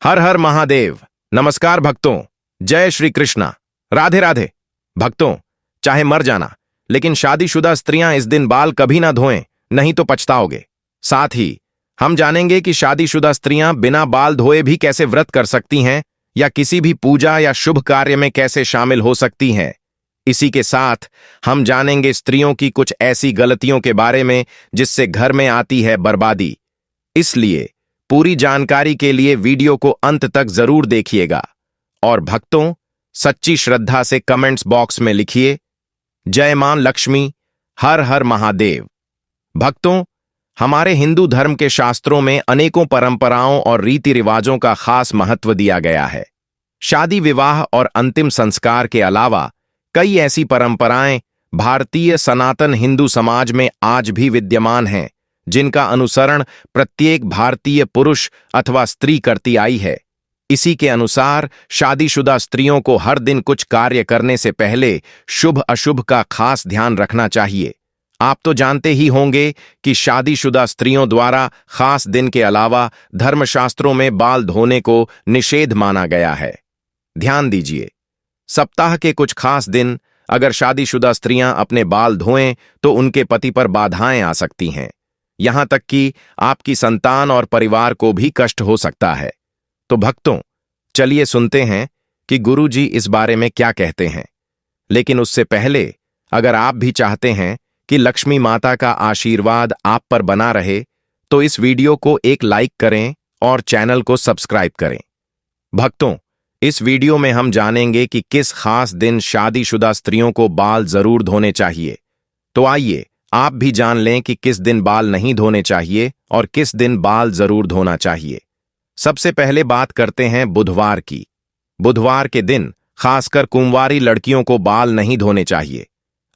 हर हर महादेव। नमस्कार भक्तों, जय श्री कृष्णा। राधे राधे। भक्तों, चाहे मर जाना, लेकिन शादीशुदा स्त्रियां इस दिन बाल कभी ना धोएं, नहीं तो पछताओगे। साथ ही हम जानेंगे कि शादीशुदा स्त्रियां बिना बाल धोए भी कैसे व्रत कर सकती हैं या किसी भी पूजा या शुभ कार्य में कैसे शामिल हो सकती हैं। इसी के साथ हम जानेंगे स्त्रियों की कुछ ऐसी गलतियों के बारे में जिससे घर में आती है बर्बादी। इसलिए पूरी जानकारी के लिए वीडियो को अंत तक जरूर देखिएगा। और भक्तों, सच्ची श्रद्धा से कमेंट्स बॉक्स में लिखिए, जय मां लक्ष्मी, हर हर महादेव। भक्तों, हमारे हिंदू धर्म के शास्त्रों में अनेकों परंपराओं और रीति रिवाजों का खास महत्व दिया गया है। शादी, विवाह और अंतिम संस्कार के अलावा कई ऐसी परंपराएं भारतीय सनातन हिंदू समाज में आज भी विद्यमान हैं, जिनका अनुसरण प्रत्येक भारतीय पुरुष अथवा स्त्री करती आई है। इसी के अनुसार शादीशुदा स्त्रियों को हर दिन कुछ कार्य करने से पहले शुभ अशुभ का खास ध्यान रखना चाहिए। आप तो जानते ही होंगे कि शादीशुदा स्त्रियों द्वारा खास दिन के अलावा धर्मशास्त्रों में बाल धोने को निषेध माना गया है। ध्यान दीजिए, सप्ताह के कुछ खास दिन अगर शादीशुदा स्त्रियां अपने बाल धोएं तो उनके पति पर बाधाएं आ सकती हैं। यहां तक कि आपकी संतान और परिवार को भी कष्ट हो सकता है। तो भक्तों, चलिए सुनते हैं कि गुरुजी इस बारे में क्या कहते हैं। लेकिन उससे पहले, अगर आप भी चाहते हैं कि लक्ष्मी माता का आशीर्वाद आप पर बना रहे, तो इस वीडियो को एक लाइक करें और चैनल को सब्सक्राइब करें। भक्तों, इस वीडियो में हम जानेंगे कि किस खास दिन शादीशुदा स्त्रियों को बाल जरूर धोने चाहिए। तो आइए आप भी जान लें कि किस दिन बाल नहीं धोने चाहिए और किस दिन बाल जरूर धोना चाहिए। सबसे पहले बात करते हैं बुधवार की। बुधवार के दिन खासकर कुंवारी लड़कियों को बाल नहीं धोने चाहिए।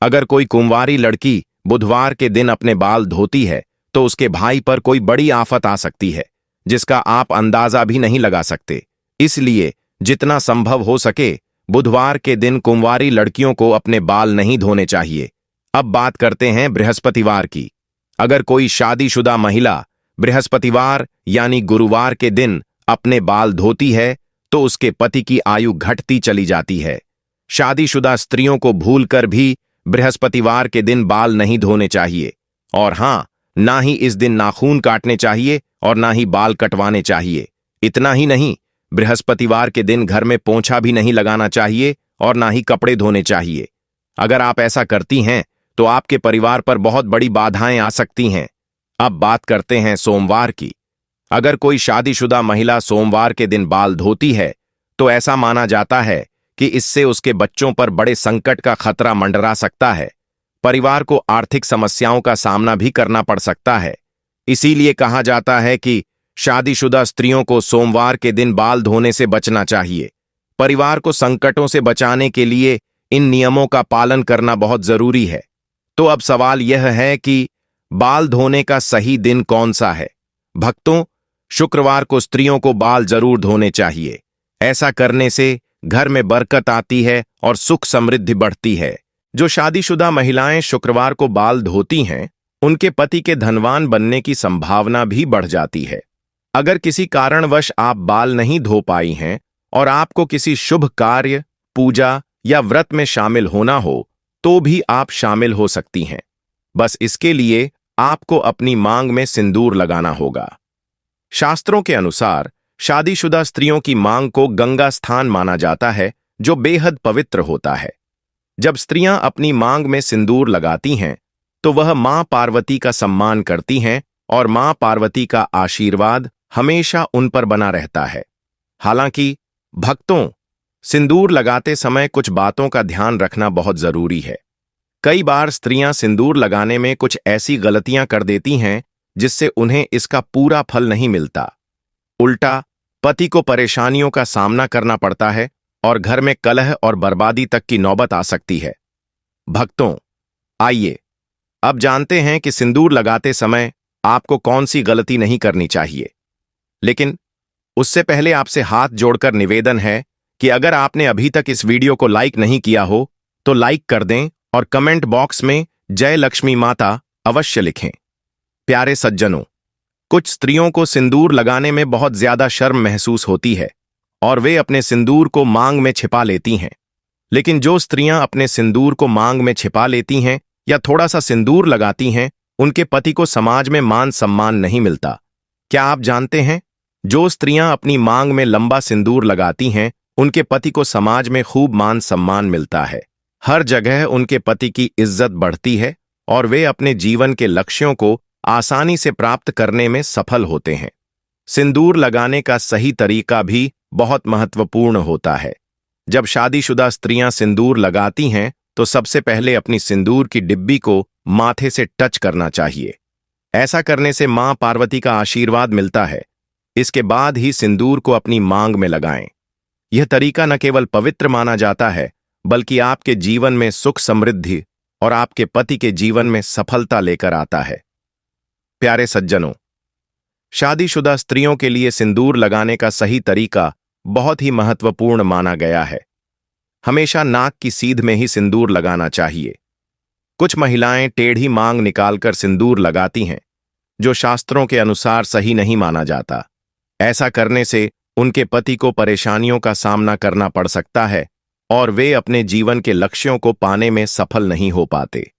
अगर कोई कुंवारी लड़की बुधवार के दिन अपने बाल धोती है तो उसके भाई पर कोई बड़ी आफत आ सकती है, जिसका आप अंदाजा भी नहीं लगा सकते। इसलिए जितना संभव हो सके बुधवार के दिन कुंवारी लड़कियों को अपने बाल नहीं धोने चाहिए। अब बात करते हैं बृहस्पतिवार की। अगर कोई शादीशुदा महिला बृहस्पतिवार यानी गुरुवार के दिन अपने बाल धोती है तो उसके पति की आयु घटती चली जाती है। शादीशुदा स्त्रियों को भूलकर भी बृहस्पतिवार के दिन बाल नहीं धोने चाहिए। और हां, ना ही इस दिन नाखून काटने चाहिए और ना ही बाल कटवाने चाहिए। इतना ही नहीं, बृहस्पतिवार के दिन घर में पोंछा भी नहीं लगाना चाहिए और ना ही कपड़े धोने चाहिए। अगर आप ऐसा करती हैं तो आपके परिवार पर बहुत बड़ी बाधाएं आ सकती हैं। अब बात करते हैं सोमवार की। अगर कोई शादीशुदा महिला सोमवार के दिन बाल धोती है तो ऐसा माना जाता है कि इससे उसके बच्चों पर बड़े संकट का खतरा मंडरा सकता है। परिवार को आर्थिक समस्याओं का सामना भी करना पड़ सकता है। इसीलिए कहा जाता है कि शादीशुदा स्त्रियों को सोमवार के दिन बाल धोने से बचना चाहिए। परिवार को संकटों से बचाने के लिए इन नियमों का पालन करना बहुत जरूरी है। तो अब सवाल यह है कि बाल धोने का सही दिन कौन सा है? भक्तों, शुक्रवार को स्त्रियों को बाल जरूर धोने चाहिए। ऐसा करने से घर में बरकत आती है और सुख समृद्धि बढ़ती है। जो शादीशुदा महिलाएं शुक्रवार को बाल धोती हैं, उनके पति के धनवान बनने की संभावना भी बढ़ जाती है। अगर किसी कारणवश आप बाल नहीं धो पाई हैं और आपको किसी शुभ कार्य, पूजा या व्रत में शामिल होना हो तो भी आप शामिल हो सकती हैं। बस इसके लिए आपको अपनी मांग में सिंदूर लगाना होगा। शास्त्रों के अनुसार शादीशुदा स्त्रियों की मांग को गंगा स्थान माना जाता है, जो बेहद पवित्र होता है। जब स्त्रियां अपनी मांग में सिंदूर लगाती हैं तो वह मां पार्वती का सम्मान करती हैं और मां पार्वती का आशीर्वाद हमेशा उन पर बना रहता है। हालांकि भक्तों, सिंदूर लगाते समय कुछ बातों का ध्यान रखना बहुत जरूरी है। कई बार स्त्रियां सिंदूर लगाने में कुछ ऐसी गलतियां कर देती हैं जिससे उन्हें इसका पूरा फल नहीं मिलता। उल्टा पति को परेशानियों का सामना करना पड़ता है और घर में कलह और बर्बादी तक की नौबत आ सकती है। भक्तों, आइए अब जानते हैं कि सिंदूर लगाते समय आपको कौन सी गलती नहीं करनी चाहिए। लेकिन उससे पहले आपसे हाथ जोड़कर निवेदन है कि अगर आपने अभी तक इस वीडियो को लाइक नहीं किया हो तो लाइक कर दें और कमेंट बॉक्स में जय लक्ष्मी माता अवश्य लिखें। प्यारे सज्जनों, कुछ स्त्रियों को सिंदूर लगाने में बहुत ज्यादा शर्म महसूस होती है और वे अपने सिंदूर को मांग में छिपा लेती हैं। लेकिन जो स्त्रियां अपने सिंदूर को मांग में छिपा लेती हैं या थोड़ा सा सिंदूर लगाती हैं, उनके पति को समाज में मान सम्मान नहीं मिलता। क्या आप जानते हैं, जो स्त्रियां अपनी मांग में लंबा सिंदूर लगाती हैं, उनके पति को समाज में खूब मान सम्मान मिलता है। हर जगह उनके पति की इज्जत बढ़ती है और वे अपने जीवन के लक्ष्यों को आसानी से प्राप्त करने में सफल होते हैं। सिंदूर लगाने का सही तरीका भी बहुत महत्वपूर्ण होता है। जब शादीशुदा स्त्रियां सिंदूर लगाती हैं तो सबसे पहले अपनी सिंदूर की डिब्बी को माथे से टच करना चाहिए। ऐसा करने से मां पार्वती का आशीर्वाद मिलता है। इसके बाद ही सिंदूर को अपनी मांग में लगाएं। यह तरीका न केवल पवित्र माना जाता है, बल्कि आपके जीवन में सुख समृद्धि और आपके पति के जीवन में सफलता लेकर आता है। प्यारे सज्जनों, शादीशुदा स्त्रियों के लिए सिंदूर लगाने का सही तरीका बहुत ही महत्वपूर्ण माना गया है। हमेशा नाक की सीध में ही सिंदूर लगाना चाहिए। कुछ महिलाएं टेढ़ी मांग निकालकर सिंदूर लगाती हैं, जो शास्त्रों के अनुसार सही नहीं माना जाता। ऐसा करने से उनके पति को परेशानियों का सामना करना पड़ सकता है और वे अपने जीवन के लक्ष्यों को पाने में सफल नहीं हो पाते।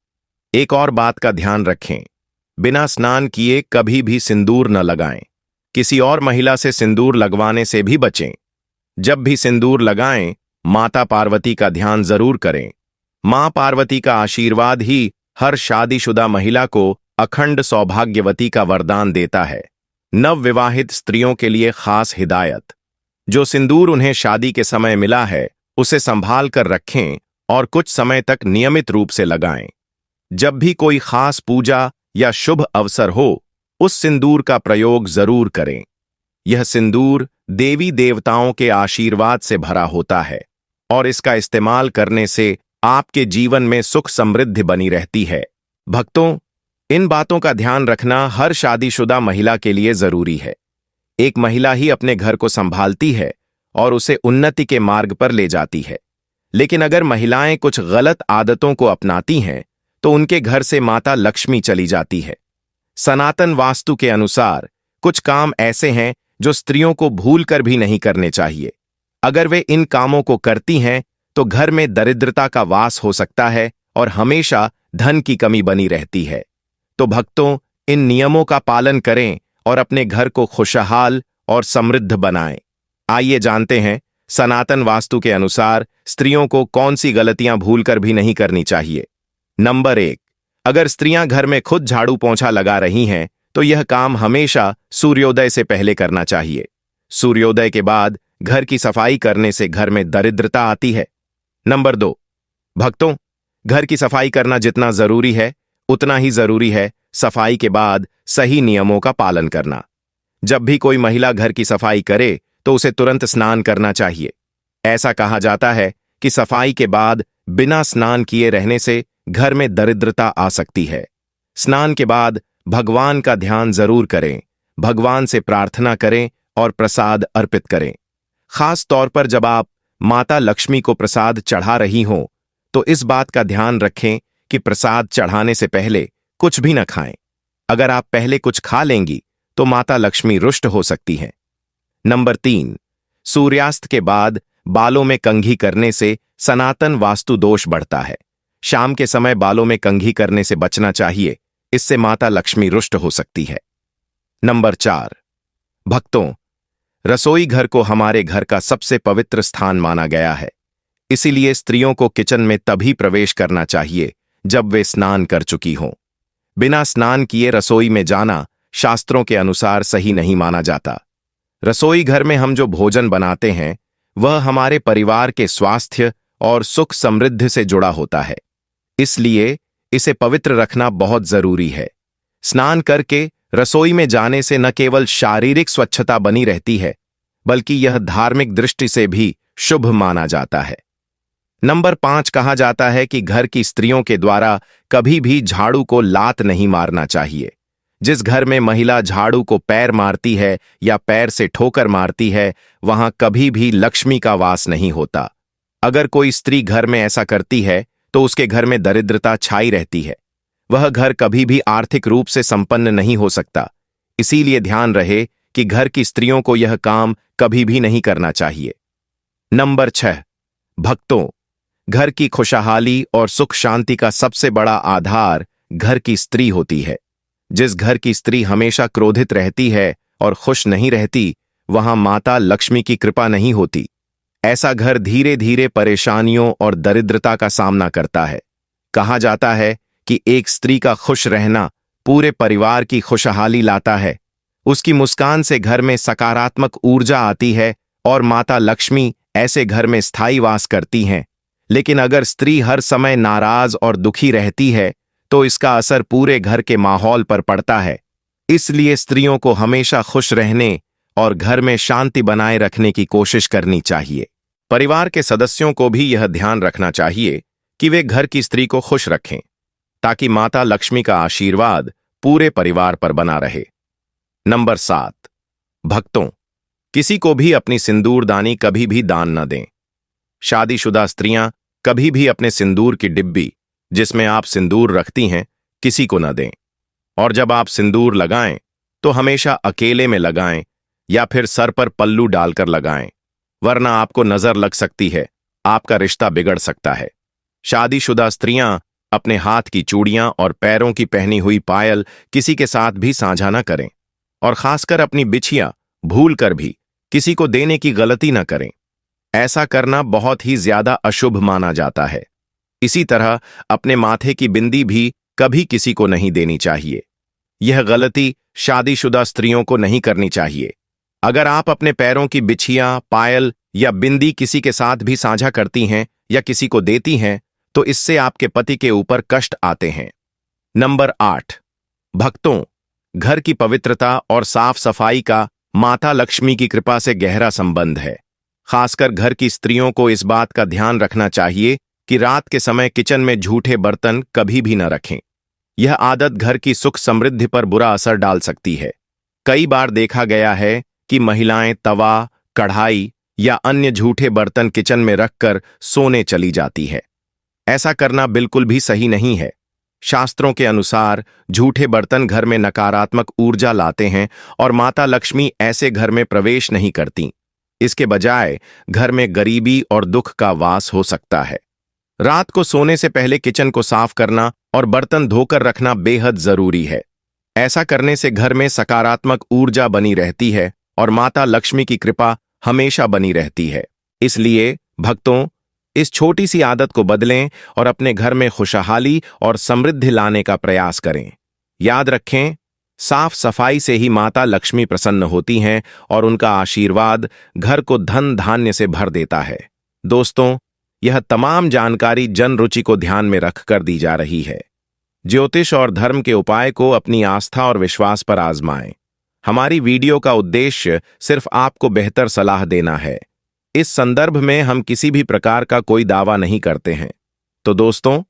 एक और बात का ध्यान रखें, बिना स्नान किए कभी भी सिंदूर न लगाएं। किसी और महिला से सिंदूर लगवाने से भी बचें। जब भी सिंदूर लगाएं, माता पार्वती का ध्यान जरूर करें। मां पार्वती का आशीर्वाद ही हर शादीशुदा महिला को अखंड सौभाग्यवती का वरदान देता है। नवविवाहित स्त्रियों के लिए खास हिदायत, जो सिंदूर उन्हें शादी के समय मिला है उसे संभाल कर रखें और कुछ समय तक नियमित रूप से लगाएं। जब भी कोई खास पूजा या शुभ अवसर हो, उस सिंदूर का प्रयोग जरूर करें। यह सिंदूर देवी देवताओं के आशीर्वाद से भरा होता है और इसका इस्तेमाल करने से आपके जीवन में सुख समृद्धि बनी रहती है। भक्तों, इन बातों का ध्यान रखना हर शादीशुदा महिला के लिए जरूरी है। एक महिला ही अपने घर को संभालती है और उसे उन्नति के मार्ग पर ले जाती है। लेकिन अगर महिलाएं कुछ गलत आदतों को अपनाती हैं तो उनके घर से माता लक्ष्मी चली जाती है। सनातन वास्तु के अनुसार कुछ काम ऐसे हैं जो स्त्रियों को भूलकर भी नहीं करने चाहिए। अगर वे इन कामों को करती हैं तो घर में दरिद्रता का वास हो सकता है और हमेशा धन की कमी बनी रहती है। तो भक्तों, इन नियमों का पालन करें और अपने घर को खुशहाल और समृद्ध बनाएं। आइए जानते हैं, सनातन वास्तु के अनुसार स्त्रियों को कौन सी गलतियां भूलकर भी नहीं करनी चाहिए। नंबर 1, अगर स्त्रियां घर में खुद झाड़ू पोंछा लगा रही हैं तो यह काम हमेशा सूर्योदय से पहले करना चाहिए। सूर्योदय के बाद घर की सफाई करने से घर में दरिद्रता आती है। नंबर 2, भक्तों, घर की सफाई करना जितना जरूरी है उतना ही जरूरी है सफाई के बाद सही नियमों का पालन करना। जब भी कोई महिला घर की सफाई करे तो उसे तुरंत स्नान करना चाहिए। ऐसा कहा जाता है कि सफाई के बाद बिना स्नान किए रहने से घर में दरिद्रता आ सकती है। स्नान के बाद भगवान का ध्यान जरूर करें, भगवान से प्रार्थना करें और प्रसाद अर्पित करें। खास तौर पर जब आप माता लक्ष्मी को प्रसाद चढ़ा रही हों तो इस बात का ध्यान रखें कि प्रसाद चढ़ाने से पहले कुछ भी न खाएं। अगर आप पहले कुछ खा लेंगी तो माता लक्ष्मी रुष्ट हो सकती हैं। नंबर 3, सूर्यास्त के बाद बालों में कंघी करने से सनातन वास्तु दोष बढ़ता है। शाम के समय बालों में कंघी करने से बचना चाहिए, इससे माता लक्ष्मी रुष्ट हो सकती है। नंबर 4, भक्तों, रसोई घर को हमारे घर का सबसे पवित्र स्थान माना गया है। इसीलिए स्त्रियों को किचन में तभी प्रवेश करना चाहिए जब वे स्नान कर चुकी हों। बिना स्नान किए रसोई में जाना शास्त्रों के अनुसार सही नहीं माना जाता। रसोई घर में हम जो भोजन बनाते हैं वह हमारे परिवार के स्वास्थ्य और सुख समृद्धि से जुड़ा होता है। इसलिए इसे पवित्र रखना बहुत जरूरी है। स्नान करके रसोई में जाने से न केवल शारीरिक स्वच्छता बनी रहती है, बल्कि यह धार्मिक दृष्टि से भी शुभ माना जाता है। नंबर 5, कहा जाता है कि घर की स्त्रियों के द्वारा कभी भी झाड़ू को लात नहीं मारना चाहिए। जिस घर में महिला झाड़ू को पैर मारती है या पैर से ठोकर मारती है, वहां कभी भी लक्ष्मी का वास नहीं होता। अगर कोई स्त्री घर में ऐसा करती है तो उसके घर में दरिद्रता छाई रहती है। वह घर कभी भी आर्थिक रूप से संपन्न नहीं हो सकता। इसीलिए ध्यान रहे कि घर की स्त्रियों को यह काम कभी भी नहीं करना चाहिए। नंबर 6। भक्तों, घर की खुशहाली और सुख शांति का सबसे बड़ा आधार घर की स्त्री होती है। जिस घर की स्त्री हमेशा क्रोधित रहती है और खुश नहीं रहती, वहां माता लक्ष्मी की कृपा नहीं होती। ऐसा घर धीरे धीरे परेशानियों और दरिद्रता का सामना करता है। कहा जाता है कि एक स्त्री का खुश रहना पूरे परिवार की खुशहाली लाता है। उसकी मुस्कान से घर में सकारात्मक ऊर्जा आती है और माता लक्ष्मी ऐसे घर में स्थायी वास करती हैं। लेकिन अगर स्त्री हर समय नाराज और दुखी रहती है तो इसका असर पूरे घर के माहौल पर पड़ता है। इसलिए स्त्रियों को हमेशा खुश रहने और घर में शांति बनाए रखने की कोशिश करनी चाहिए। परिवार के सदस्यों को भी यह ध्यान रखना चाहिए कि वे घर की स्त्री को खुश रखें, ताकि माता लक्ष्मी का आशीर्वाद पूरे परिवार पर बना रहे। नंबर 7। भक्तों, किसी को भी अपनी सिंदूरदानी कभी भी दान न दें। शादीशुदा स्त्रियां कभी भी अपने सिंदूर की डिब्बी, जिसमें आप सिंदूर रखती हैं, किसी को न दें। और जब आप सिंदूर लगाएं तो हमेशा अकेले में लगाएं या फिर सर पर पल्लू डालकर लगाएं, वरना आपको नजर लग सकती है, आपका रिश्ता बिगड़ सकता है। शादीशुदा स्त्रियां अपने हाथ की चूड़ियां और पैरों की पहनी हुई पायल किसी के साथ भी साझा न करें, और खासकर अपनी बिछिया भूल कर भी किसी को देने की गलती न करें। ऐसा करना बहुत ही ज्यादा अशुभ माना जाता है। इसी तरह अपने माथे की बिंदी भी कभी किसी को नहीं देनी चाहिए। यह गलती शादीशुदा स्त्रियों को नहीं करनी चाहिए। अगर आप अपने पैरों की बिछिया, पायल या बिंदी किसी के साथ भी साझा करती हैं या किसी को देती हैं, तो इससे आपके पति के ऊपर कष्ट आते हैं। नंबर 8। भक्तों, घर की पवित्रता और साफ सफाई का माता लक्ष्मी की कृपा से गहरा संबंध है। खासकर घर की स्त्रियों को इस बात का ध्यान रखना चाहिए कि रात के समय किचन में झूठे बर्तन कभी भी न रखें। यह आदत घर की सुख समृद्धि पर बुरा असर डाल सकती है। कई बार देखा गया है कि महिलाएं तवा, कढ़ाई या अन्य झूठे बर्तन किचन में रखकर सोने चली जाती है। ऐसा करना बिल्कुल भी सही नहीं है। शास्त्रों के अनुसार झूठे बर्तन घर में नकारात्मक ऊर्जा लाते हैं और माता लक्ष्मी ऐसे घर में प्रवेश नहीं करती। इसके बजाय घर में गरीबी और दुख का वास हो सकता है। रात को सोने से पहले किचन को साफ करना और बर्तन धोकर रखना बेहद जरूरी है। ऐसा करने से घर में सकारात्मक ऊर्जा बनी रहती है और माता लक्ष्मी की कृपा हमेशा बनी रहती है। इसलिए भक्तों, इस छोटी सी आदत को बदलें और अपने घर में खुशहाली और समृद्धि लाने का प्रयास करें। याद रखें, साफ सफाई से ही माता लक्ष्मी प्रसन्न होती हैं और उनका आशीर्वाद घर को धन धान्य से भर देता है। दोस्तों, यह तमाम जानकारी जन रुचि को ध्यान में रखकर दी जा रही है। ज्योतिष और धर्म के उपाय को अपनी आस्था और विश्वास पर आजमाएं। हमारी वीडियो का उद्देश्य सिर्फ आपको बेहतर सलाह देना है। इस संदर्भ में हम किसी भी प्रकार का कोई दावा नहीं करते हैं। तो दोस्तों,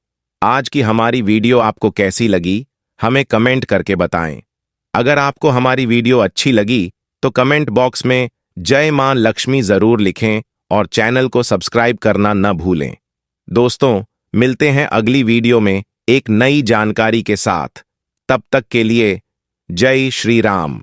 आज की हमारी वीडियो आपको कैसी लगी, हमें कमेंट करके बताएं। अगर आपको हमारी वीडियो अच्छी लगी तो कमेंट बॉक्स में जय मां लक्ष्मी जरूर लिखें और चैनल को सब्सक्राइब करना न भूलें। दोस्तों, मिलते हैं अगली वीडियो में एक नई जानकारी के साथ। तब तक के लिए जय श्री राम।